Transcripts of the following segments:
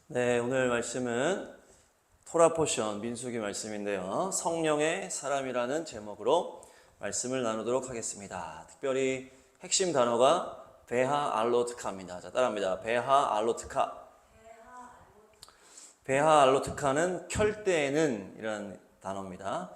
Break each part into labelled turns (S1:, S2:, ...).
S1: 네, 오늘 말씀은 토라 포션 민수기 말씀인데요. 성령의 사람이라는 제목으로 말씀을 나누도록 하겠습니다. 특별히 핵심 단어가 베하 알로트카입니다. 자, 따라합니다. 베하 알로트카. 베하 알로트카는 켤 때에는 이라는 단어입니다.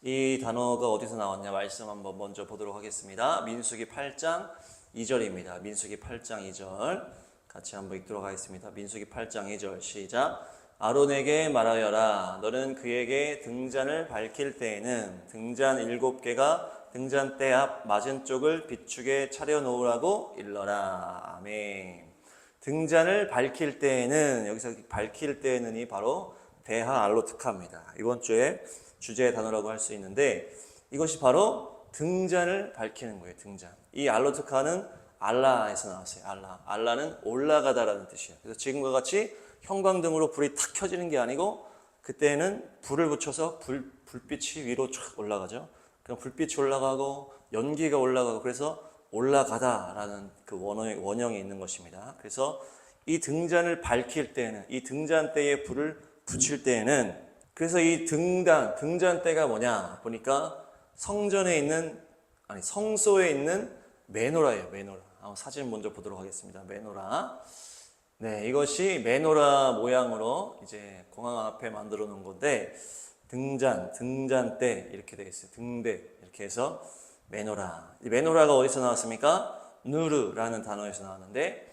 S1: 이 단어가 어디서 나왔냐 말씀 한번 먼저 보도록 하겠습니다. 민수기 8장 2절입니다. 민수기 8장 2절 같이 한번 읽도록 하겠습니다. 민수기 8장 2절 시작. 아론에게 말하여라. 너는 그에게 등잔을 밝힐 때에는 등잔 7개가 등잔대 앞 맞은쪽을 비추게 차려놓으라고 일러라. 아멘. 등잔을 밝힐 때에는, 여기서 밝힐 때에는이 바로 베하 알로트카입니다. 이번 주에 주제의 단어라고 할 수 있는데 이것이 바로 등잔을 밝히는 거예요. 등잔. 이 알로트카는 알라에서 나왔어요. 알라는 올라가다라는 뜻이에요. 그래서 지금과 같이 형광등으로 불이 탁 켜지는 게 아니고 그때는 불을 붙여서 불빛이 위로 쫙 올라가죠. 그럼 불빛이 올라가고 연기가 올라가고 그래서 올라가다라는 그 원형이 있는 것입니다. 그래서 이 등잔을 밝힐 때에는, 이 등잔대에 불을 붙일 때에는, 그래서 이 등잔대가 뭐냐 보니까 성전에 있는, 성소에 있는 메노라예요. 메노라. 사진 먼저 보도록 하겠습니다. 메노라. 네, 이것이 메노라 모양으로 이제 공항 앞에 만들어 놓은 건데 등잔대 이렇게 되어 있어요. 등대 이렇게 해서 메노라. 이 메노라가 어디서 나왔습니까? 누르라는 단어에서 나왔는데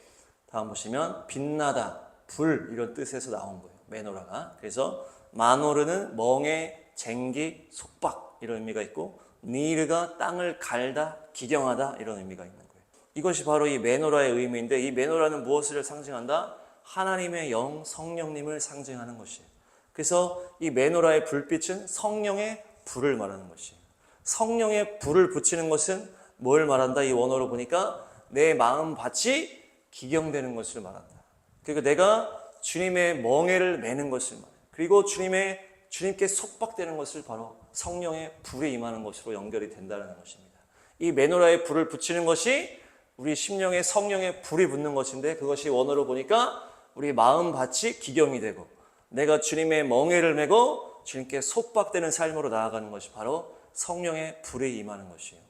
S1: 다음 보시면 빛나다, 불 이런 뜻에서 나온 거예요. 메노라가. 그래서 마노르는 멍에, 쟁기, 속박 이런 의미가 있고 니르가 땅을 갈다, 기경하다 이런 의미가 있는 거예요. 이것이 바로 이 메노라의 의미인데 이 메노라는 무엇을 상징한다? 하나님의 영, 성령님을 상징하는 것이에요. 그래서 이 메노라의 불빛은 성령의 불을 말하는 것이에요. 성령의 불을 붙이는 것은 뭘 말한다? 이 원어로 보니까 내 마음밭이 기경되는 것을 말한다. 그리고 내가 주님의 멍에를 매는 것을 말해요. 그리고 주님께 속박되는 것을 바로 성령의 불이 임하는 것으로 연결이 된다는 것입니다. 이 메노라의 불을 붙이는 것이 우리 심령에 성령의 불이 붙는 것인데 그것이 원어로 보니까 우리 마음밭이 기경이 되고 내가 주님의 멍에를 메고 주님께 속박되는 삶으로 나아가는 것이 바로 성령의 불이 임하는 것이에요.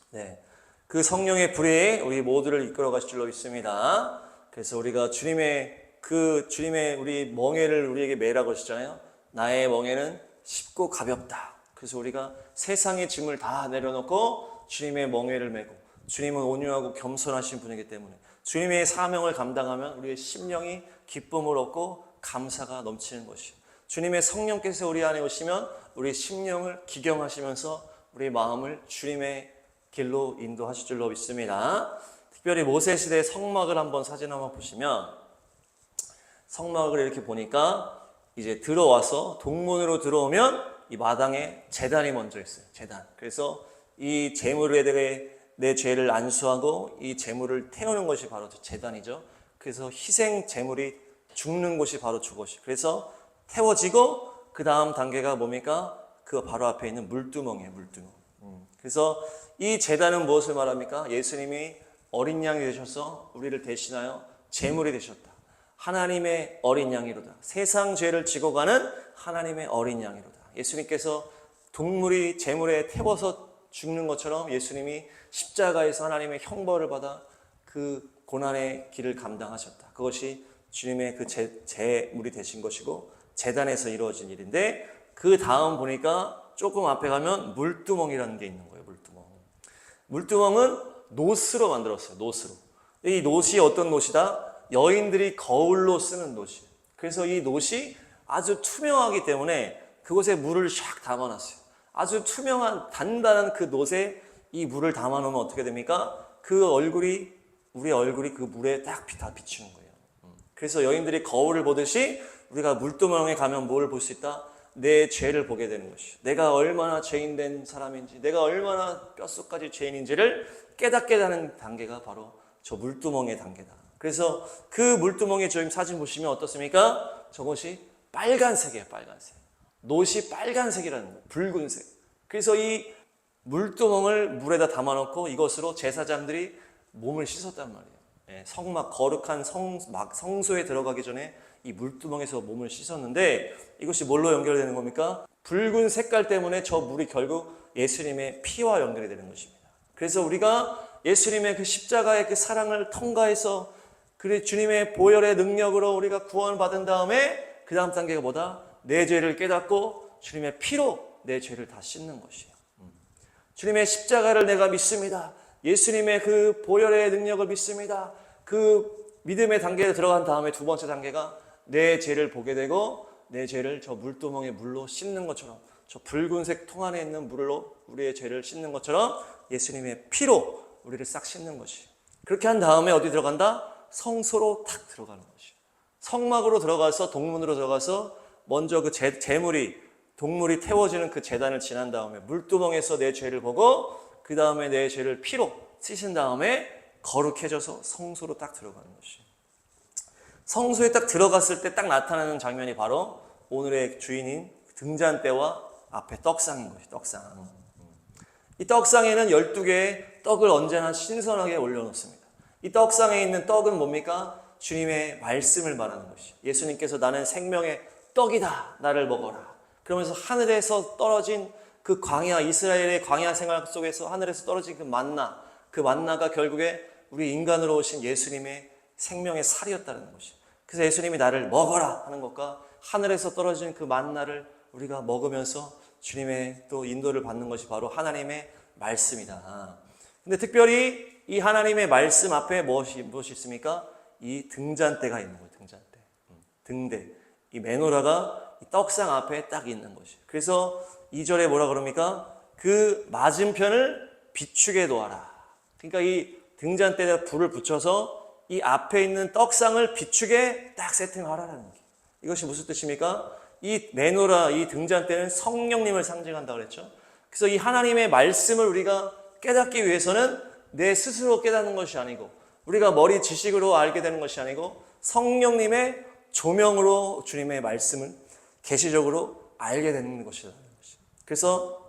S1: 네, 그 성령의 불이 우리 모두를 이끌어 가실 줄로 믿습니다. 그래서 우리가 주님의 우리 멍에를 우리에게 매라고 하시잖아요. 나의 멍에는 쉽고 가볍다. 그래서 우리가 세상의 짐을 다 내려놓고 주님의 멍에를 메고 주님은 온유하고 겸손하신 분이기 때문에 주님의 사명을 감당하면 우리의 심령이 기쁨을 얻고 감사가 넘치는 것이에요. 주님의 성령께서 우리 안에 오시면 우리 심령을 기경하시면서 우리 마음을 주님의 길로 인도하실 줄로 믿습니다. 특별히 모세 시대의 성막을 한번 사진 한번 보시면 성막을 이렇게 보니까 이제 들어와서 동문으로 들어오면 이 마당에 제단이 먼저 있어요. 제단. 그래서 이 제물에 대해 내 죄를 안수하고 이 제물을 태우는 것이 바로 제단이죠. 그래서 희생 제물이 죽는 곳이 바로 저것이. 그래서 태워지고 그 다음 단계가 뭡니까? 그 바로 앞에 있는 물두멍이에요. 물두멍. 그래서 이 제단은 무엇을 말합니까? 예수님이 어린 양이 되셔서 우리를 대신하여 제물이 되셨다. 하나님의 어린 양이로다. 세상 죄를 지고 가는 하나님의 어린 양이로다. 예수님께서 동물이 제물에 태워서 죽는 것처럼 예수님이 십자가에서 하나님의 형벌을 받아 그 고난의 길을 감당하셨다. 그것이 주님의 그 제물이 되신 것이고 제단에서 이루어진 일인데 그 다음 보니까 조금 앞에 가면 물두멍이라는 게 있는 거예요. 물두멍. 물두멍은 노스로 만들었어요. 노스로. 이 노시 어떤 노시다? 여인들이 거울로 쓰는 노시예요. 그래서 이 노시 아주 투명하기 때문에 그곳에 물을 샥 담아놨어요. 아주 투명한 단단한 그 놋에 이 물을 담아놓으면 어떻게 됩니까? 우리 얼굴이 그 물에 딱 다 비추는 거예요. 그래서 여인들이 거울을 보듯이 우리가 물두멍에 가면 뭘 볼 수 있다? 내 죄를 보게 되는 것이죠. 내가 얼마나 죄인된 사람인지, 내가 얼마나 뼛속까지 죄인인지를 깨닫게 되는 단계가 바로 저 물두멍의 단계다. 그래서 그 물두멍에 지금 사진 보시면 어떻습니까? 저것이 빨간색이에요. 빨간색. 놋이 빨간색이라는 거예요. 붉은색. 그래서 이 물두멍을 물에다 담아놓고 이것으로 제사장들이 몸을 씻었단 말이에요. 성막, 거룩한 성소에 들어가기 전에 이 물두멍에서 몸을 씻었는데 이것이 뭘로 연결되는 겁니까? 붉은 색깔 때문에 저 물이 결국 예수님의 피와 연결이 되는 것입니다. 그래서 우리가 예수님의 그 십자가의 그 사랑을 통과해서 그래 주님의 보혈의 능력으로 우리가 구원을 받은 다음에 그 다음 단계가 뭐다? 내 죄를 깨닫고 주님의 피로 내 죄를 다 씻는 것이에요. 주님의 십자가를 내가 믿습니다. 예수님의 그 보혈의 능력을 믿습니다. 그 믿음의 단계에 들어간 다음에 두 번째 단계가 내 죄를 보게 되고 내 죄를 저 물두멍의 물로 씻는 것처럼 저 붉은색 통 안에 있는 물로 우리의 죄를 씻는 것처럼 예수님의 피로 우리를 싹 씻는 것이. 그렇게 한 다음에 어디 들어간다? 성소로 탁 들어가는 것이. 성막으로 들어가서 동문으로 들어가서 먼저 그 동물이 태워지는 그 제단을 지난 다음에 물두멍에서 내 죄를 보고 그 다음에 내 죄를 피로 씻은 다음에 거룩해져서 성소로 딱 들어가는 것이. 성소에 딱 들어갔을 때 딱 나타나는 장면이 바로 오늘의 주인인 등잔대와 앞에 떡상인 것이. 떡상. 이 떡상에는 12개의 떡을 언제나 신선하게 올려놓습니다. 이 떡상에 있는 떡은 뭡니까? 주님의 말씀을 말하는 것이. 예수님께서 나는 생명의 떡이다. 나를 먹어라. 그러면서 하늘에서 떨어진 그 광야, 이스라엘의 광야 생활 속에서 하늘에서 떨어진 그 만나가 결국에 우리 인간으로 오신 예수님의 생명의 살이었다는 것이. 그래서 예수님이 나를 먹어라 하는 것과 하늘에서 떨어진 그 만나를 우리가 먹으면서 주님의 또 인도를 받는 것이 바로 하나님의 말씀이다. 근데 특별히 이 하나님의 말씀 앞에 무엇이 있습니까? 이 등잔대가 있는 거예요. 등대. 이 메노라가 이 떡상 앞에 딱 있는 것이. 그래서 2절에 뭐라 그럽니까? 그 맞은편을 비추게 놓아라. 그러니까 이 등잔대에 불을 붙여서 이 앞에 있는 떡상을 비추게 딱 세팅하라는 게. 이것이 무슨 뜻입니까? 이 메노라, 이 등잔대는 성령님을 상징한다고 그랬죠. 그래서 이 하나님의 말씀을 우리가 깨닫기 위해서는 내 스스로 깨닫는 것이 아니고 우리가 머리 지식으로 알게 되는 것이 아니고 성령님의 조명으로 주님의 말씀을 계시적으로 알게 되는 것이라는 것이. 그래서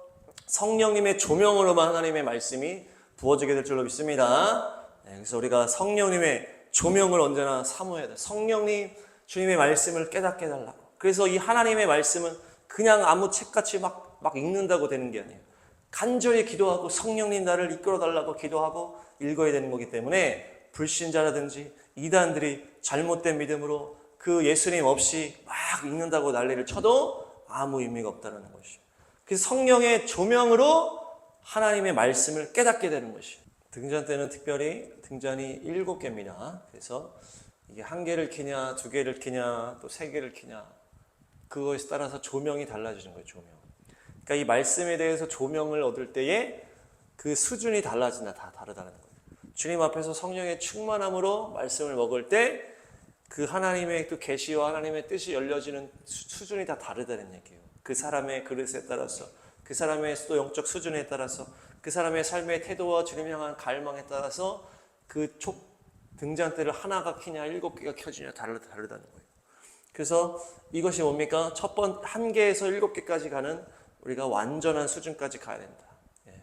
S1: 성령님의 조명으로만 하나님의 말씀이 부어지게 될 줄로 믿습니다. 그래서 우리가 성령님의 조명을 언제나 사모해야 돼. 성령님 주님의 말씀을 깨닫게 해달라고. 그래서 이 하나님의 말씀은 그냥 아무 책같이 막 읽는다고 되는 게 아니에요. 간절히 기도하고 성령님 나를 이끌어 달라고 기도하고 읽어야 되는 거기 때문에 불신자라든지 이단들이 잘못된 믿음으로 그 예수님 없이 막 읽는다고 난리를 쳐도 아무 의미가 없다는 것이에요. 그래서 성령의 조명으로 하나님의 말씀을 깨닫게 되는 것이에요. 등잔대는 특별히 등잔이 7개입니다. 그래서 이게 1개를 켜냐, 2개를 켜냐, 또 3개를 켜냐, 그거에 따라서 조명이 달라지는 거예요. 조명. 그러니까 이 말씀에 대해서 조명을 얻을 때에 그 수준이 달라진다, 다 다르다는 거예요. 주님 앞에서 성령의 충만함으로 말씀을 먹을 때 그 하나님의 또 계시와 하나님의 뜻이 열려지는 수준이 다 다르다는 얘기예요. 그 사람의 그릇에 따라서, 그 사람의 또 영적 수준에 따라서, 그 사람의 삶의 태도와 주님 향한 갈망에 따라서 그 등잔대를 하나가 켜냐 7개가 켜지냐 다르다는 거예요. 그래서 이것이 뭡니까? 1개에서 7개까지 가는 우리가 완전한 수준까지 가야 된다.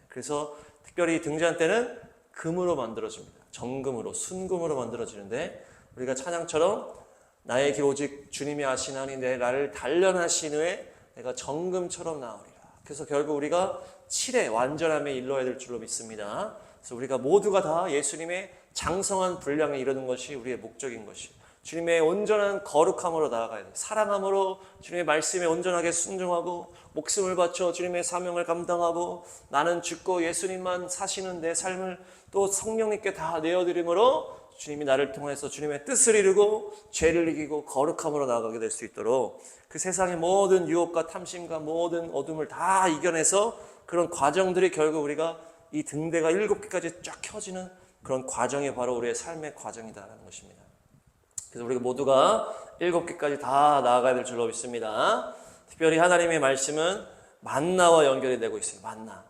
S1: 그래서 특별히 등잔대는 금으로 만들어집니다. 정금으로, 순금으로 만들어지는데 우리가 찬양처럼 나의 길 오직 주님이 아시나니 내 나를 단련하신 후에 내가 정금처럼 나으리라. 그래서 결국 우리가 7의 완전함에 이르러야 될 줄로 믿습니다. 그래서 우리가 모두가 다 예수님의 장성한 분량에 이르는 것이 우리의 목적인 것이. 주님의 온전한 거룩함으로 나아가야 돼요. 사랑함으로 주님의 말씀에 온전하게 순종하고 목숨을 바쳐 주님의 사명을 감당하고 나는 죽고 예수님만 사시는 내 삶을 또 성령님께 다 내어드림으로 주님이 나를 통해서 주님의 뜻을 이루고 죄를 이기고 거룩함으로 나아가게 될 수 있도록 그 세상의 모든 유혹과 탐심과 모든 어둠을 다 이겨내서 그런 과정들이 결국 우리가 이 등대가 7개까지 쫙 켜지는 그런 과정이 바로 우리의 삶의 과정이다라는 것입니다. 그래서 우리가 모두가 7개까지 다 나아가야 될 줄로 믿습니다. 특별히 하나님의 말씀은 만나와 연결이 되고 있어요. 만나.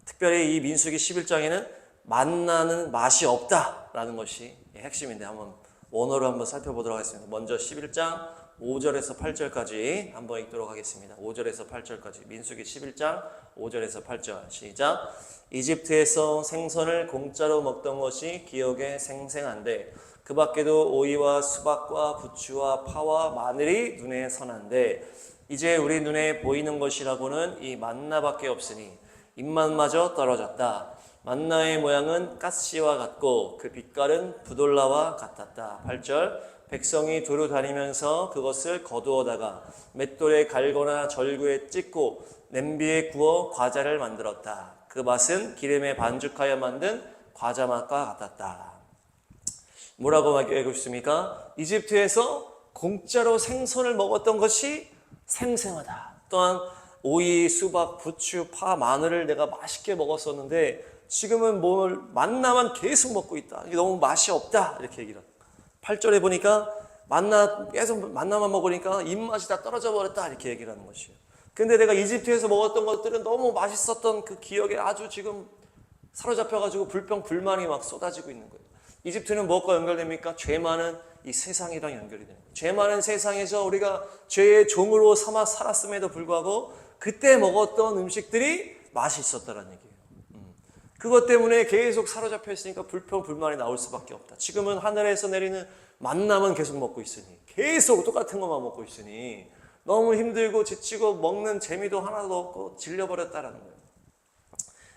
S1: 특별히 이 민수기 11장에는 만나는 맛이 없다라는 것이 핵심인데 한번 원어로 한번 살펴보도록 하겠습니다. 먼저 11장 5절에서 8절까지 한번 읽도록 하겠습니다. 5절에서 8절까지 민수기 11장 5절에서 8절 시작. 이집트에서 생선을 공짜로 먹던 것이 기억에 생생한데 그 밖에도 오이와 수박과 부추와 파와 마늘이 눈에 선한데 이제 우리 눈에 보이는 것이라고는 이 만나밖에 없으니 입맛마저 떨어졌다. 만나의 모양은 가시와 같고 그 빛깔은 부돌라와 같았다. 8절 백성이 두루 다니면서 그것을 거두어다가 맷돌에 갈거나 절구에 찍고 냄비에 구워 과자를 만들었다. 그 맛은 기름에 반죽하여 만든 과자 맛과 같았다. 뭐라고 말하고 있습니까? 이집트에서 공짜로 생선을 먹었던 것이 생생하다. 또한 오이, 수박, 부추, 파, 마늘을 내가 맛있게 먹었었는데 지금은 뭘 만나만 계속 먹고 있다. 이게 너무 맛이 없다. 이렇게 얘기를 합니다. 8절에 보니까 계속 만나만 먹으니까 입맛이 다 떨어져 버렸다. 이렇게 얘기를 하는 것이에요. 근데 내가 이집트에서 먹었던 것들은 너무 맛있었던 그 기억에 아주 지금 사로잡혀가지고 불평불만이 막 쏟아지고 있는 거예요. 이집트는 무엇과 연결됩니까? 죄 많은 이 세상이랑 연결이 되는 거예요. 죄 많은 세상에서 우리가 죄의 종으로 삼아 살았음에도 불구하고 그때 먹었던 음식들이 맛이 있었다는 얘기예요. 그것 때문에 계속 사로잡혀 있으니까 불평불만이 나올 수밖에 없다. 지금은 하늘에서 내리는 만나만 계속 먹고 있으니 계속 똑같은 것만 먹고 있으니 너무 힘들고 지치고 먹는 재미도 하나도 없고 질려버렸다라는 거예요.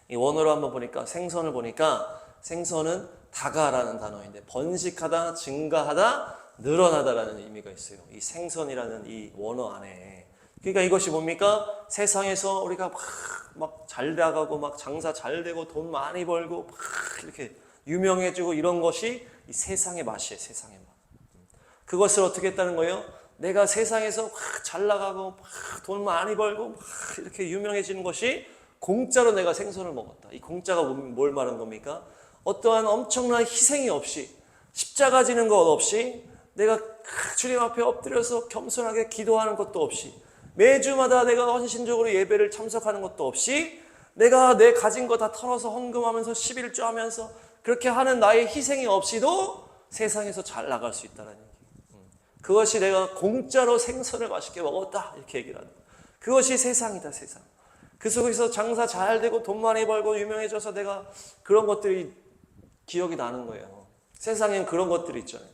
S1: 이 원어로 한번 보니까 생선을 보니까 생선은 다가라는 단어인데 번식하다, 증가하다, 늘어나다라는 의미가 있어요. 이 생선이라는 이 원어 안에. 그러니까 이것이 뭡니까? 세상에서 우리가 막 잘 나가고 막 장사 잘 되고 돈 많이 벌고 막 이렇게 유명해지고 이런 것이 이 세상의 맛이에요. 세상의 맛. 그것을 어떻게 했다는 거예요? 내가 세상에서 막 잘 나가고 막 돈 많이 벌고 막 이렇게 유명해지는 것이 공짜로 내가 생선을 먹었다. 이 공짜가 뭘 말하는 겁니까? 어떠한 엄청난 희생이 없이 십자가 지는 것 없이 내가 주님 앞에 엎드려서 겸손하게 기도하는 것도 없이 매주마다 내가 헌신적으로 예배를 참석하는 것도 없이 내가 내 가진 거 다 털어서 헌금하면서 11조 하면서 그렇게 하는 나의 희생이 없이도 세상에서 잘 나갈 수 있다는 얘기. 그것이 내가 공짜로 생선을 맛있게 먹었다 이렇게 얘기를 하는 거예요. 그것이 세상이다. 세상. 그 속에서 장사 잘 되고 돈 많이 벌고 유명해져서 내가 그런 것들이 기억이 나는 거예요. 세상엔 그런 것들이 있잖아요.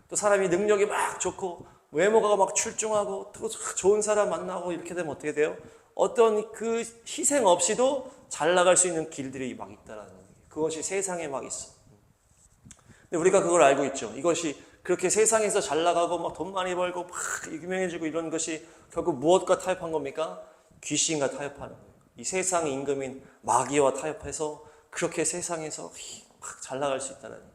S1: 또 사람이 능력이 막 좋고 외모가 막 출중하고 또 좋은 사람 만나고 이렇게 되면 어떻게 돼요? 어떤 그 희생 없이도 잘 나갈 수 있는 길들이 막 있다라는 거예요. 그것이 세상에 막 있어. 근데 우리가 그걸 알고 있죠. 이것이 그렇게 세상에서 잘 나가고 막 돈 많이 벌고 막 유명해지고 이런 것이 결국 무엇과 타협한 겁니까? 귀신과 타협하는 거예요. 이 세상 임금인 마귀와 타협해서 그렇게 세상에서 막 잘 나갈 수 있다는 얘기예요.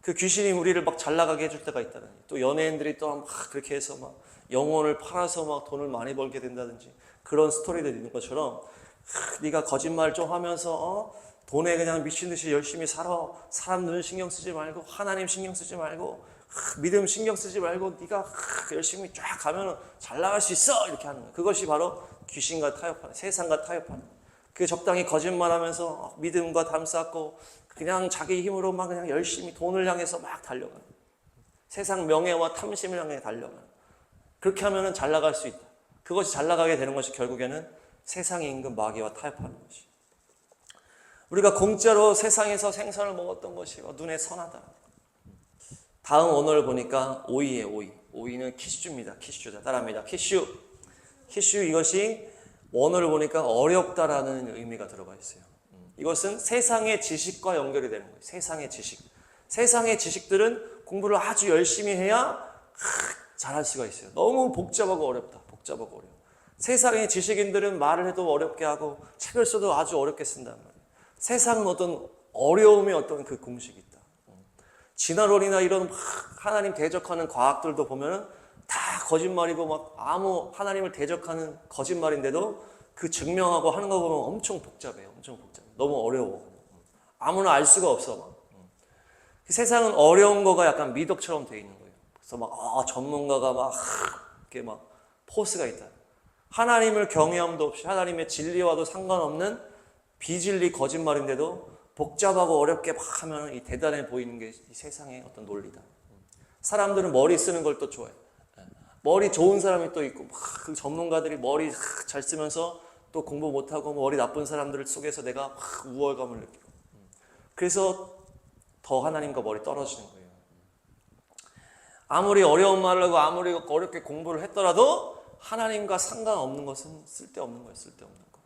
S1: 그 귀신이 우리를 막 잘 나가게 해줄 때가 있다는 얘기예요. 또 연예인들이 또 막 그렇게 해서 막 영혼을 팔아서 막 돈을 많이 벌게 된다든지 그런 스토리들이 있는 것처럼 네가 거짓말 좀 하면서 돈에 그냥 미친 듯이 열심히 살아. 사람 눈 신경 쓰지 말고 하나님 신경 쓰지 말고 믿음 신경 쓰지 말고 네가 열심히 쫙 가면 잘 나갈 수 있어 이렇게 하는 거예요. 그것이 바로 귀신과 타협하는 세상과 타협하는 거예요. 그 적당히 거짓말하면서 믿음과 담 쌓고 그냥 자기 힘으로 막 그냥 열심히 돈을 향해서 막 달려가는 거예요. 세상 명예와 탐심을 향해 달려가는 거예요. 그렇게 하면 잘 나갈 수 있다. 그것이 잘 나가게 되는 것이 결국에는 세상의 임금 마귀와 타협하는 것이. 우리가 공짜로 세상에서 생선을 먹었던 것이 눈에 선하다. 다음 언어를 보니까 오이예요. 오이. 오이는 키슈입니다. 키슈다. 따라합니다. 키슈. 키슈 이것이 원어를 보니까 어렵다라는 의미가 들어가 있어요. 이것은 세상의 지식과 연결이 되는 거예요. 세상의 지식. 세상의 지식들은 공부를 아주 열심히 해야 잘할 수가 있어요. 너무 복잡하고 어렵다. 복잡하고 어려워. 세상의 지식인들은 말을 해도 어렵게 하고 책을 써도 아주 어렵게 쓴단 말이에요. 세상은 어떤 어려움의 어떤 그 공식이 있다. 진화론이나 이런 하나님 대적하는 과학들도 보면은 다 거짓말이고 막 아무 하나님을 대적하는 거짓말인데도 그 증명하고 하는 거 보면 엄청 복잡해요. 엄청 복잡해. 너무 어려워. 아무나 알 수가 없어. 막. 세상은 어려운 거가 약간 미덕처럼 돼 있는 거예요. 그래서 막 전문가가 막 이렇게 막 포스가 있다. 하나님을 경외함도 없이 하나님의 진리와도 상관없는 비진리 거짓말인데도 복잡하고 어렵게 막 하면 이 대단해 보이는 게 이 세상의 어떤 논리다. 사람들은 머리 쓰는 걸 또 좋아해. 머리 좋은 사람이 또 있고 막 그 전문가들이 머리 잘 쓰면서 또 공부 못하고 머리 나쁜 사람들 속에서 내가 막 우월감을 느끼고 그래서 더 하나님과 머리 떨어지는 거예요. 아무리 어려운 말을 하고 아무리 어렵게 공부를 했더라도 하나님과 상관없는 것은 쓸데없는 거예요. 쓸데없는 거.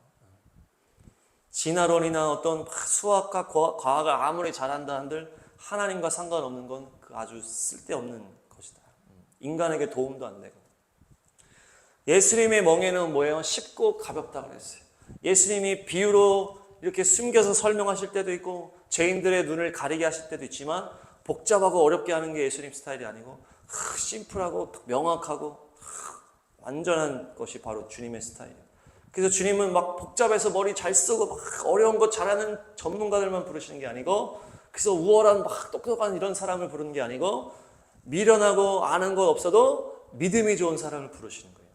S1: 진화론이나 어떤 수학과 과학을 아무리 잘한다 한들 하나님과 상관없는 건 그 아주 쓸데없는 것이다. 인간에게 도움도 안 되고. 예수님의 멍에는 뭐예요? 쉽고 가볍다 그랬어요. 예수님이 비유로 이렇게 숨겨서 설명하실 때도 있고 죄인들의 눈을 가리게 하실 때도 있지만 복잡하고 어렵게 하는 게 예수님 스타일이 아니고 심플하고 명확하고 완전한 것이 바로 주님의 스타일이에요. 그래서 주님은 막 복잡해서 머리 잘 쓰고 막 어려운 것 잘하는 전문가들만 부르시는 게 아니고 그래서 우월한 막 똑똑한 이런 사람을 부르는 게 아니고 미련하고 아는 것 없어도 믿음이 좋은 사람을 부르시는 거예요.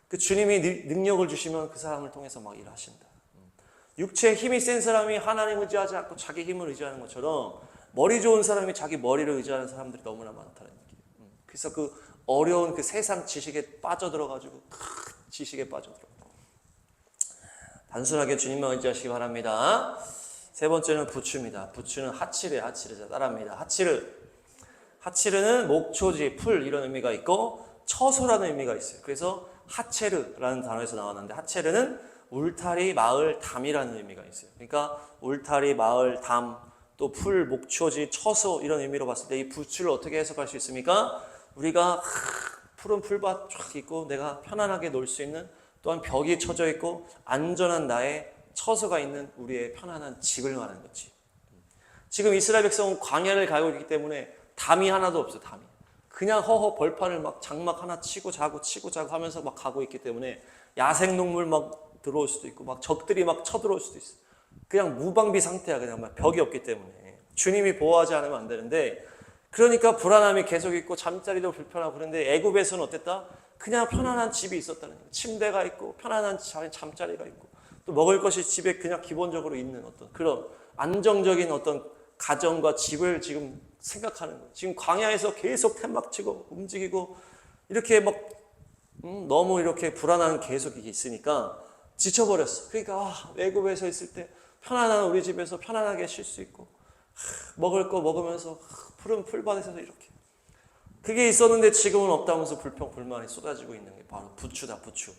S1: 그 주님이 능력을 주시면 그 사람을 통해서 막 일하신다. 육체에 힘이 센 사람이 하나님 의지하지 않고 자기 힘을 의지하는 것처럼 머리 좋은 사람이 자기 머리를 의지하는 사람들이 너무나 많다는 얘기예요. 그래서 그 어려운 그 세상 지식에 빠져들어가지고 지식에 빠져들어. 단순하게 주님만 의지하시기 바랍니다. 세 번째는 부추입니다. 부추는 하치르예요. 하치르. 자, 따라합니다. 하치르. 하치르는 목초지, 풀 이런 의미가 있고 처소라는 의미가 있어요. 그래서 하체르라는 단어에서 나왔는데 하체르는 울타리, 마을, 담이라는 의미가 있어요. 그러니까 울타리, 마을, 담, 또 풀, 목초지, 처소 이런 의미로 봤을 때 이 부추를 어떻게 해석할 수 있습니까? 우리가 푸른 풀밭 쫙 있고 내가 편안하게 놀 수 있는 또한 벽이 쳐져 있고 안전한 나의 처소가 있는 우리의 편안한 집을 말하는 거지. 지금 이스라엘 백성은 광야를 가고 있기 때문에 담이 하나도 없어. 담이 그냥 허허 벌판을 막 장막 하나 치고 자고 하면서 막 가고 있기 때문에 야생동물 막 들어올 수도 있고 막 적들이 막 쳐들어올 수도 있어. 그냥 무방비 상태야. 그냥 막 벽이 없기 때문에 주님이 보호하지 않으면 안 되는데 그러니까 불안함이 계속 있고 잠자리도 불편하고 그런데 애굽에서는 어땠다? 그냥 편안한 집이 있었다는 거예요. 침대가 있고 편안한 잠자리가 있고 또 먹을 것이 집에 그냥 기본적으로 있는 어떤 그런 안정적인 어떤 가정과 집을 지금 생각하는 거예요. 지금 광야에서 계속 텐막치고 움직이고 이렇게 막 너무 이렇게 불안한 계속 이게 있으니까 지쳐버렸어. 그러니까 애굽에서 있을 때 편안한 우리 집에서 편안하게 쉴 수 있고 먹을 거 먹으면서 푸른 풀밭에서 이렇게 그게 있었는데 지금은 없다면서 불평불만이 쏟아지고 있는 게 바로 부추다. 부추.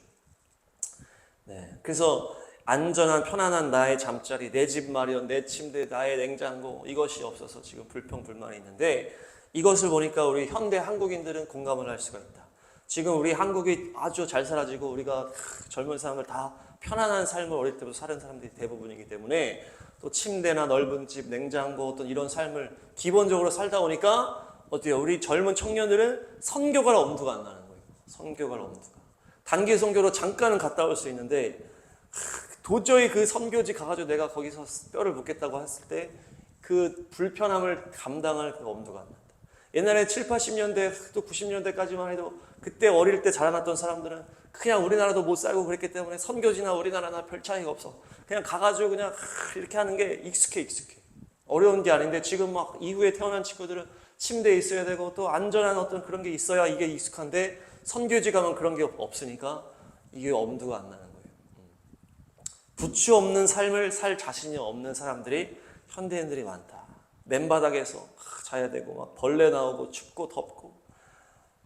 S1: 네, 그래서 안전한 편안한 나의 잠자리, 내 집 마련, 내 침대, 나의 냉장고 이것이 없어서 지금 불평불만이 있는데 이것을 보니까 우리 현대 한국인들은 공감을 할 수가 있다. 지금 우리 한국이 아주 잘 살아지고 우리가 젊은 사람을 다 편안한 삶을 어릴 때부터 사는 사람들이 대부분이기 때문에 또 침대나 넓은 집, 냉장고 어떤 이런 삶을 기본적으로 살다 보니까 어때요? 우리 젊은 청년들은 선교갈 엄두가 안 나는 거예요. 선교갈 엄두가. 단기 선교로 잠깐은 갔다 올 수 있는데 도저히 그 선교지 가가지고 내가 거기서 뼈를 묻겠다고 했을 때 그 불편함을 감당할 그 엄두가 안 난다. 옛날에 7, 80년대 또 90년대까지만 해도 그때 어릴 때 자라났던 사람들은 그냥 우리나라도 못 살고 그랬기 때문에 선교지나 우리나라나 별 차이가 없어. 그냥 가가지고 그냥 이렇게 하는 게 익숙해. 어려운 게 아닌데 지금 막 이후에 태어난 친구들은 침대에 있어야 되고 또 안전한 어떤 그런 게 있어야 이게 익숙한데 선교지 가면 그런 게 없으니까 이게 엄두가 안 나는 거예요. 부추 없는 삶을 살 자신이 없는 사람들이 현대인들이 많다. 맨바닥에서 자야 되고 막 벌레 나오고 춥고 덥고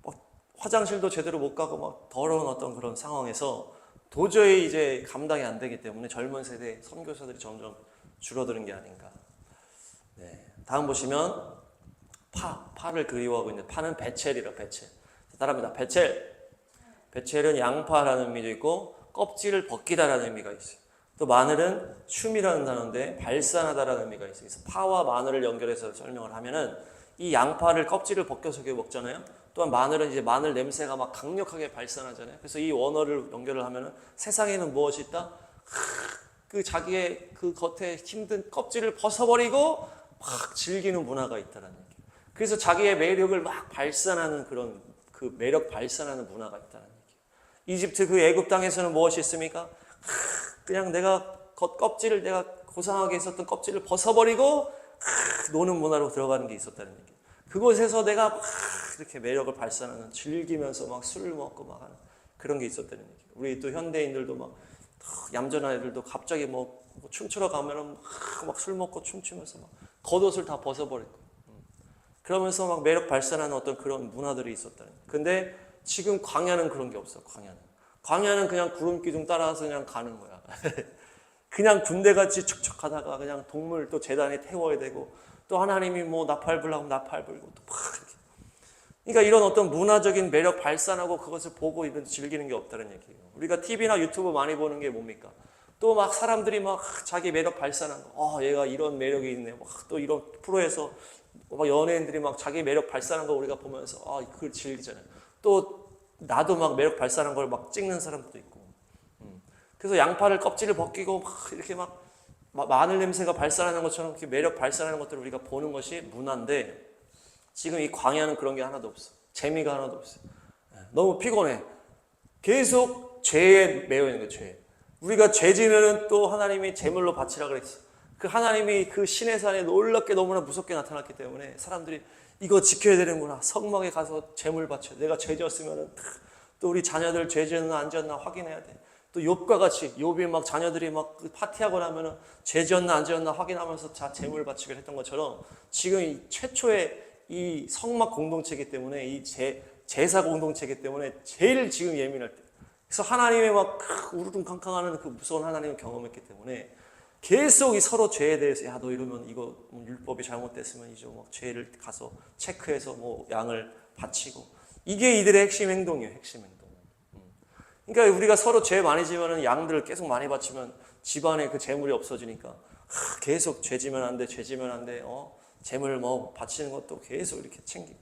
S1: 막 화장실도 제대로 못 가고 막 더러운 어떤 그런 상황에서 도저히 이제 감당이 안 되기 때문에 젊은 세대 선교사들이 점점 줄어드는 게 아닌가. 네. 다음 보시면 파를 그리워하고 있는데 파는 베첼이라 베첼. 따라합니다. 베첼은 양파라는 의미도 있고 껍질을 벗기다라는 의미가 있어요. 또 마늘은 춤이라는 단어인데 발산하다라는 의미가 있어요. 그래서 파와 마늘을 연결해서 설명을 하면은 이 양파를 껍질을 벗겨서 먹잖아요. 또한 마늘은 이제 마늘 냄새가 막 강력하게 발산하잖아요. 그래서 이 원어를 연결을 하면은 세상에는 무엇이 있다? 그 자기의 그 겉에 힘든 껍질을 벗어버리고 막 즐기는 문화가 있다라는 얘기예요. 그래서 자기의 매력을 막 발산하는 그런 그 매력 발산하는 문화가 있다는 얘기예요. 이집트 그 애굽 땅에서는 무엇이 있습니까? 그냥 내가 껍질을 내가 고상하게 있었던 껍질을 벗어버리고 노는 문화로 들어가는 게 있었다는 얘기예요. 그곳에서 내가 막 이렇게 매력을 발산하는 즐기면서 막 술을 먹고 막 하는 그런 게 있었다는 얘기예요. 우리 또 현대인들도 막 얌전한 애들도 갑자기 뭐 춤추러 가면은 막 술 먹고 춤추면서 막 겉옷을 다 벗어버리고 그러면서 막 매력 발산하는 어떤 그런 문화들이 있었다는 거예요. 근데 지금 광야는 그런 게 없어. 광야는 그냥 구름 기둥 따라서 그냥 가는 거야. 그냥 군대같이 척척하다가 그냥 동물 또 제단에 태워야 되고, 또 하나님이 뭐 나팔 불라고 나팔 불고 또 막 이렇게. 그러니까 이런 어떤 문화적인 매력 발산하고 그것을 보고 이런 즐기는 게 없다는 얘기예요. 우리가 TV나 유튜브 많이 보는 게 뭡니까? 또 막 사람들이 막 자기 매력 발산한 거, 얘가 이런 매력이 있네. 막 또 이런 프로에서 막 연예인들이 막 자기 매력 발산한 거 우리가 보면서 그걸 즐기잖아요. 또 나도 막 매력 발산한 걸 막 찍는 사람도 있고. 그래서 양파를 껍질을 벗기고 막 이렇게 막 마늘 냄새가 발산하는 것처럼 이렇게 매력 발산하는 것들을 우리가 보는 것이 문화인데, 지금 이 광야는 그런 게 하나도 없어. 재미가 하나도 없어. 너무 피곤해. 계속 죄에 매여 있는 거예요. 죄. 우리가 죄 지면은 또 하나님이 제물로 바치라 그랬어. 그 하나님이 그 신의 산에 놀랍게 너무나 무섭게 나타났기 때문에 사람들이 이거 지켜야 되는구나. 성막에 가서 제물 바쳐. 내가 죄 지었으면은 또 우리 자녀들 죄 지었나 안 지었나 확인해야 돼. 또 욥과 같이 욥이 막 자녀들이 막 파티하고 나면은 죄 지었나 안 지었나 확인하면서 제물 바치기를 했던 것처럼, 지금 이 최초의 이 성막 공동체이기 때문에, 이 제사 공동체이기 때문에 제일 지금 예민할 때, 그래서 하나님의 막 우르릉캉캉하는 그 무서운 하나님을 경험했기 때문에 계속 이 서로 죄에 대해서 너 이러면 이거 율법이 잘못됐으면 이제 막 죄를 가서 체크해서 뭐 양을 바치고, 이게 이들의 핵심 행동이에요. 핵심 행동. 그러니까 우리가 서로 죄 많이 지면은 양들을 계속 많이 바치면 집안에 그 재물이 없어지니까 계속 죄 지면 안 돼, 죄 지면 안 돼. 재물 뭐 바치는 것도 계속 이렇게 챙기고.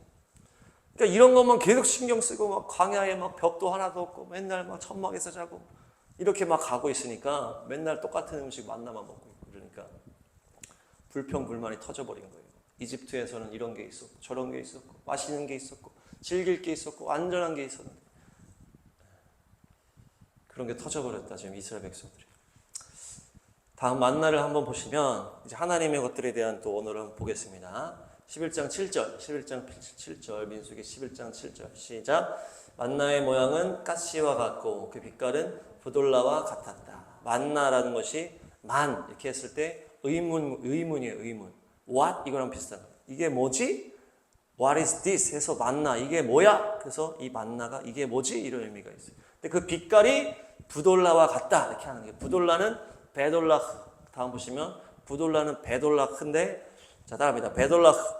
S1: 그러니까 이런 것만 계속 신경 쓰고 막 광야에 막 벽도 하나도 없고 맨날 막 천막에서 자고 이렇게 막 가고 있으니까 맨날 똑같은 음식 만나만 먹고 있고, 그러니까 불평불만이 터져버린 거예요. 이집트에서는 이런 게 있었고 저런 게 있었고 맛있는 게 있었고 즐길 게 있었고 안전한 게 있었는데 그런 게 터져버렸다 지금 이스라엘 백성들이. 다음 만나를 한번 보시면 이제 하나님의 것들에 대한 또 언어를 한번 보겠습니다. 11장 7절 민수기 11장 7절 시작. 만나의 모양은 가시와 같고 그 빛깔은 부돌라와 같았다. 만나라는 것이 만 이렇게 했을 때 의문이에요. 의문. What? 이거랑 비슷한 거예요. 이게 뭐지? What is this? 해서 만나 이게 뭐야? 그래서 이 만나가 이게 뭐지? 이런 의미가 있어요. 근데 그 빛깔이 부돌라와 같다 이렇게 하는 거예요. 부돌라는 베돌라흐. 다음 보시면 부돌라는 베돌라흐인데, 자 따라합니다. 베돌라흐.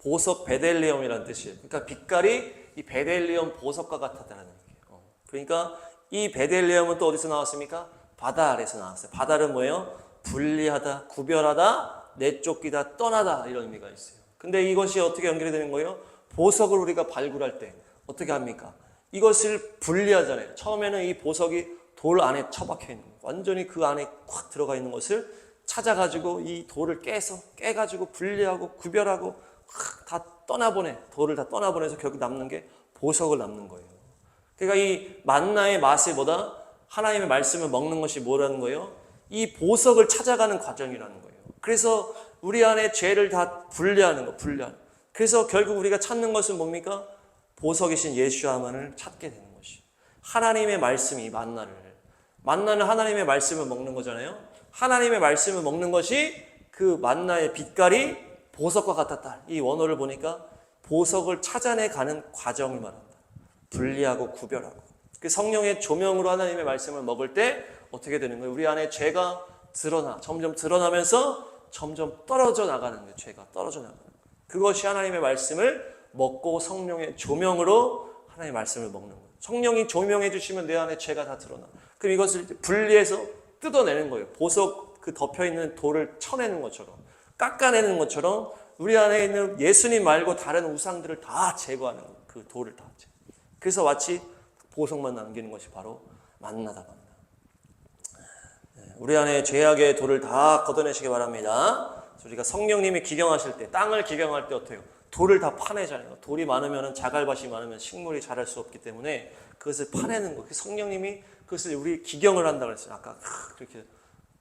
S1: 보석 베델리엄이라는 뜻이에요. 그러니까 빛깔이 이 베델리엄 보석과 같았다는 얘기예요. 그러니까 이 베델리엄은 또 어디서 나왔습니까? 바달에서 나왔어요. 바달은 뭐예요? 분리하다, 구별하다, 내쫓기다, 떠나다 이런 의미가 있어요. 근데 이것이 어떻게 연결이 되는 거예요? 보석을 우리가 발굴할 때 어떻게 합니까? 이것을 분리하잖아요. 처음에는 이 보석이 돌 안에 처박혀 있는 거예요. 완전히 그 안에 콱 들어가 있는 것을 찾아가지고 이 돌을 깨가지고 분리하고 구별하고 다 떠나보내. 돌을 다 떠나보내서 결국 남는 게 보석을 남는 거예요. 그러니까 이 만나의 맛이 뭐다? 하나님의 말씀을 먹는 것이 뭐라는 거예요? 이 보석을 찾아가는 과정이라는 거예요. 그래서 우리 안에 죄를 다 분리하는 거, 그래서 결국 우리가 찾는 것은 뭡니까? 보석이신 예수야만을 찾게 되는 것이. 하나님의 말씀이 만나는 하나님의 말씀을 먹는 거잖아요. 하나님의 말씀을 먹는 것이 그 만나의 빛깔이 보석과 같았다. 이 원어를 보니까 보석을 찾아내 가는 과정을 말한다. 분리하고 구별하고. 그 성령의 조명으로 하나님의 말씀을 먹을 때 어떻게 되는 거예요? 우리 안에 죄가 점점 드러나면서 점점 떨어져 나가는 거예요. 죄가 떨어져 나가는 거예요. 그것이 하나님의 말씀을 먹고 성령의 조명으로 하나님의 말씀을 먹는 거예요. 성령이 조명해 주시면 내 안에 죄가 다 드러나. 그럼 이것을 분리해서 뜯어내는 거예요. 보석 그 덮여있는 돌을 쳐내는 것처럼, 깎아내는 것처럼 우리 안에 있는 예수님 말고 다른 우상들을 다 제거하는 거예요. 그 돌을 다. 그래서 마치 보석만 남기는 것이 바로 만나다. 우리 안에 죄악의 돌을 다 걷어내시기 바랍니다. 우리가 성령님이 기경하실 때, 땅을 기경할 때 어때요? 돌을 다 파내잖아요. 돌이 많으면 자갈밭이 많으면 식물이 자랄 수 없기 때문에 그것을 파내는 거. 성령님이 그것을 우리 기경을 한다고 그랬어요. 아까 그렇게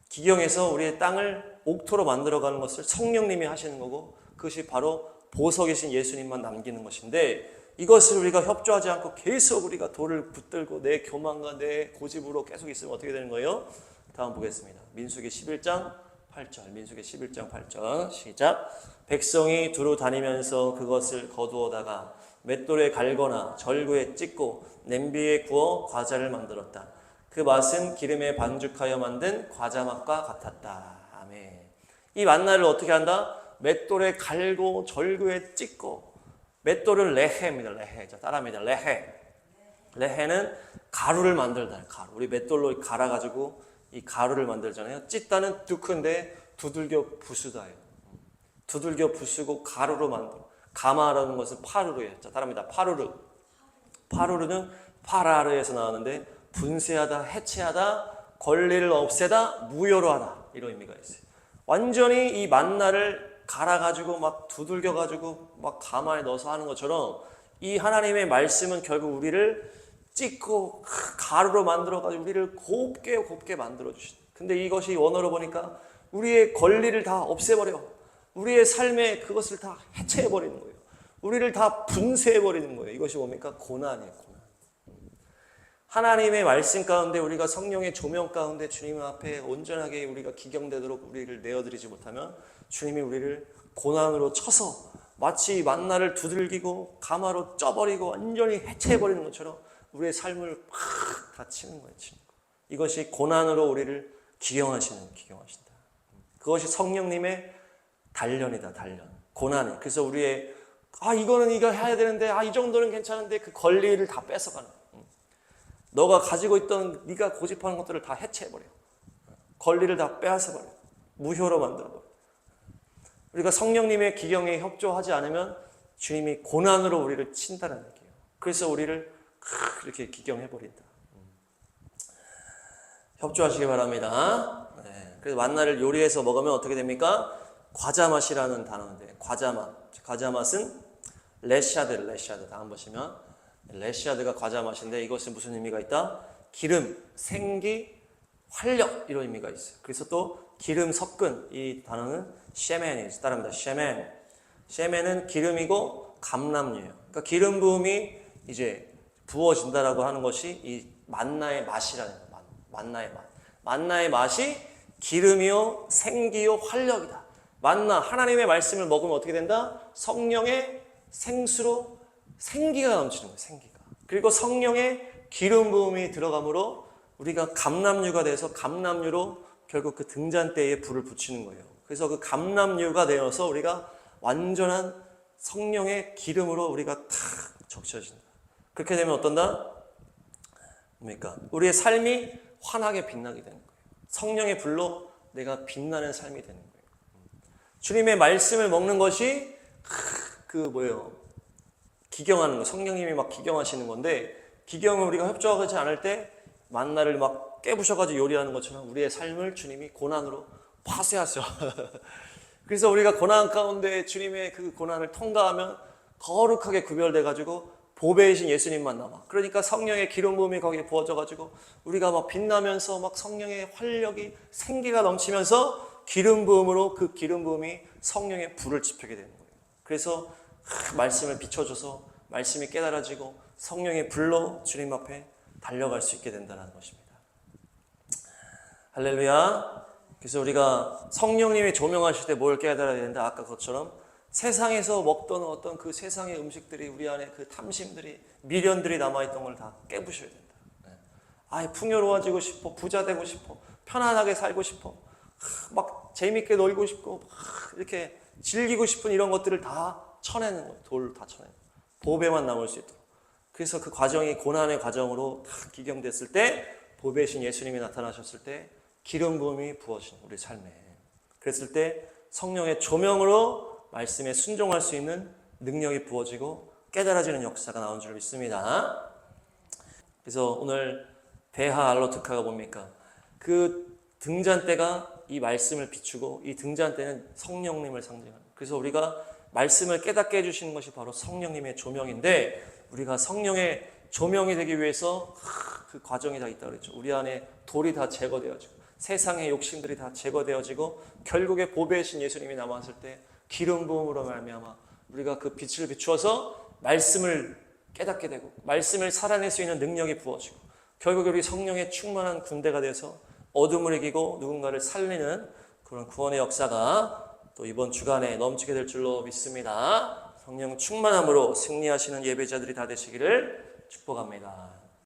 S1: 기경해서 우리의 땅을 옥토로 만들어가는 것을 성령님이 하시는 거고, 그것이 바로 보석이신 예수님만 남기는 것인데, 이것을 우리가 협조하지 않고 계속 우리가 돌을 붙들고 내 교만과 내 고집으로 계속 있으면 어떻게 되는 거예요? 다음 보겠습니다. 민수기 11장 8절 민수기 11장 8절 시작. 백성이 두루 다니면서 그것을 거두어다가 맷돌에 갈거나 절구에 찢고 냄비에 구워 과자를 만들었다. 그 맛은 기름에 반죽하여 만든 과자 맛과 같았다. 아멘. 이 만나를 어떻게 한다? 맷돌에 갈고 절구에 찢고. 맷돌은 레헤입니다. 레헤. 자, 따라합니다. 레헤. 레헤는 가루를 만들다. 가루. 우리 맷돌로 갈아가지고 이 가루를 만들잖아요. 찢다는 두큰데 두들겨 부수다예요. 두들겨 부수고 가루로 만들어. 가마라는 것은 파루르예요. 자, 따라합니다. 파루르. 파루르는 파라르에서 나왔는데 분쇄하다, 해체하다, 권리를 없애다, 무효로 하다. 이런 의미가 있어요. 완전히 이 만나를 갈아가지고 막 두들겨가지고 막 가마에 넣어서 하는 것처럼 이 하나님의 말씀은 결국 우리를 찢고 가루로 만들어가지고 우리를 곱게 만들어주신다. 근데 이것이 원어로 보니까 우리의 권리를 다 없애버려. 우리의 삶에 그것을 다 해체해버리는 거예요. 우리를 다 분쇄해버리는 거예요. 이것이 뭡니까? 고난이에요. 고난. 하나님의 말씀 가운데 우리가 성령의 조명 가운데 주님 앞에 온전하게 우리가 기경되도록 우리를 내어드리지 못하면 주님이 우리를 고난으로 쳐서 마치 만나를 두들기고 가마로 쪄버리고 완전히 해체해버리는 것처럼 우리의 삶을 팍 다치는 거예요. 이것이 고난으로 우리를 기경하신다. 그것이 성령님의 단련이다. 단련. 고난이. 그래서 우리의 이거는 이거 해야 되는데 이 정도는 괜찮은데 그 권리를 다 뺏어가는 거예요. 너가 가지고 있던 네가 고집하는 것들을 다 해체해버려. 권리를 다 빼앗아버려. 무효로 만들어버려. 우리가 성령님의 기경에 협조하지 않으면 주님이 고난으로 우리를 친다는 얘기예요. 그래서 우리를 이렇게 기경해버린다. 협조하시기 바랍니다. 네. 그래서 만나를 요리해서 먹으면 어떻게 됩니까? 과자 맛이라는 단어인데 과자 맛. 과자 맛은 레샤드. 다음 보시면 레샤드가 과자 맛인데 이것은 무슨 의미가 있다? 기름, 생기, 활력 이런 의미가 있어요. 그래서 또 기름 섞은 이 단어는 셰멘이에요. 따라합니다. 셰멘. 셰멘은 기름이고 감람류예요. 그러니까 기름 부음이 이제 부어진다라고 하는 것이 이 만나의 맛이라는 거예요. 만나의 맛. 만나의 맛이 기름이요, 생기요, 활력이다. 만나 하나님의 말씀을 먹으면 어떻게 된다? 성령의 생수로 생기가 넘치는 거예요. 생기가. 그리고 성령의 기름 부음이 들어가므로 우리가 감람류가 돼서 감람류로 결국 그 등잔대에 불을 붙이는 거예요. 그래서 그 감람류가 되어서 우리가 완전한 성령의 기름으로 우리가 탁 적셔진다. 그렇게 되면 어떤다? 뭡니까? 우리의 삶이 환하게 빛나게 되는 거예요. 성령의 불로 내가 빛나는 삶이 되는 거예요. 주님의 말씀을 먹는 것이 기경하는 거. 성령님이 막 기경하시는 건데 기경을 우리가 협조하지 않을 때 만나를 막 깨부셔가지고 요리하는 것처럼 우리의 삶을 주님이 고난으로 파쇄하셔. 그래서 우리가 고난 가운데 주님의 그 고난을 통과하면 거룩하게 구별돼가지고 보배이신 예수님만 남아. 그러니까 성령의 기름 부음이 거기에 부어져가지고 우리가 막 빛나면서 막 성령의 활력이 생기가 넘치면서 기름 부음으로 그 기름 부음이 성령의 불을 지피게 되는 거예요. 그래서 말씀을 비춰줘서 말씀이 깨달아지고 성령의 불로 주님 앞에 달려갈 수 있게 된다는 것입니다. 할렐루야. 그래서 우리가 성령님이 조명하실 때 뭘 깨달아야 되는데 아까 그것처럼 세상에서 먹던 어떤 그 세상의 음식들이 우리 안에 그 탐심들이 미련들이 남아있던 걸 다 깨부셔야 된다. 풍요로워지고 싶어, 부자 되고 싶어, 편안하게 살고 싶어, 막 재밌게 놀고 싶고 이렇게 즐기고 싶은 이런 것들을 다 쳐내는 거예요. 돌 다 쳐내는 거예요. 보배만 남을 수 있도록. 그래서 그 과정이 고난의 과정으로 다 기경됐을 때 보배신 예수님이 나타나셨을 때 기름 부음이 부어진 우리 삶에. 그랬을 때 성령의 조명으로 말씀에 순종할 수 있는 능력이 부어지고 깨달아지는 역사가 나온 줄 믿습니다. 그래서 오늘 베하 알로트카가 뭡니까? 그 등잔대가 이 말씀을 비추고 이 등잔대는 성령님을 상징합니다. 그래서 우리가 말씀을 깨닫게 해주시는 것이 바로 성령님의 조명인데 우리가 성령의 조명이 되기 위해서 그 과정이 다 있다고 그랬죠. 우리 안에 돌이 다 제거되어지고 세상의 욕심들이 다 제거되어지고 결국에 보배이신 예수님이 남았을 때 기름 부음으로 말미암아 우리가 그 빛을 비추어서 말씀을 깨닫게 되고 말씀을 살아낼 수 있는 능력이 부어지고 결국에 우리 성령의 충만한 군대가 돼서 어둠을 이기고 누군가를 살리는 그런 구원의 역사가 또 이번 주간에 넘치게 될 줄로 믿습니다. 성령 충만함으로 승리하시는 예배자들이 다 되시기를 축복합니다.